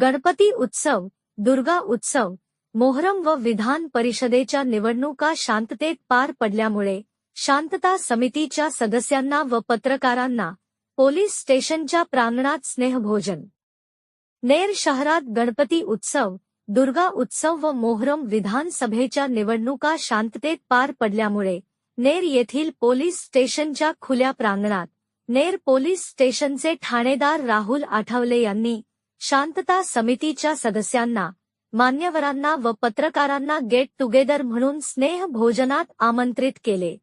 गणपती उत्सव, दुर्गा उत्सव, मोहरम व विधान परिषदेच्या निवडणुका शांततेत पार पडल्यामुळे शांतता समितीच्या सदस्यांना व पत्रकारांना पोलीस स्टेशनच्या प्रांगणात स्नेहभोजन. नेर शहरात गणपती उत्सव, दुर्गा उत्सव व मोहरम विधानसभेच्या निवडणुका शांततेत पार पडल्यामुळे नेर येथील पोलीस स्टेशनच्या खुल्या प्रांगणात नेर पोलीस स्टेशनचे ठाणेदार राहुल आठवले यांनी शांतता समितीच्या सदस्यांना, मान्यवरांना व पत्रकारांना गेट टुगेदर म्हणून स्नेहभोजनात आमंत्रित केले.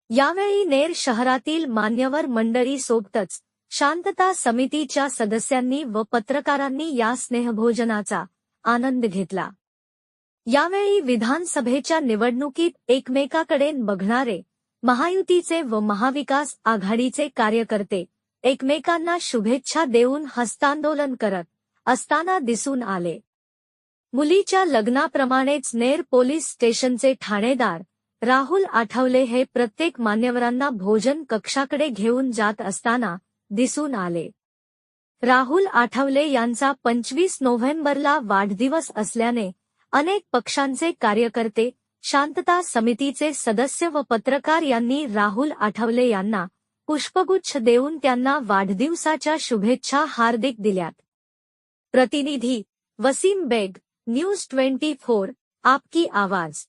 यावेळी नेर शहरातील मान्यवर मंडळी सोबतच शांतता समितीच्या सदस्यांनी व पत्रकारांनी या स्नेहभोजनाचा आनंद घेतला. यावेळी विधानसभेच्या निवडणुकीत एकमेकाकडे बघणारे महायुतीचे व महाविकास आघाडीचे कार्यकर्ते एकमेकांना शुभेच्छा देऊन हस्तांदोलन करत असताना दिसून आले. मुलीच्या लग्नाप्रमाणेच नेर पोलीस स्टेशनचे ठाणेदार राहुल आठवले हे प्रत्येक मान्यवरांना भोजन कक्षाकडे घेऊन जात असताना दिसून आले. राहुल आठवले यांचा 25 नोव्हेंबरला वाढदिवस असल्याने अनेक पक्षांचे कार्यकर्ते, शांतता समितीचे सदस्य व पत्रकार यांनी राहुल आठवले यांना पुष्पगुच्छ देऊन त्यांना वाढदिवसाच्या शुभेच्छा हार्दिक दिल्यात. प्रतिनिधी वसीम बेग, न्यूज 24, आपकी आवाज.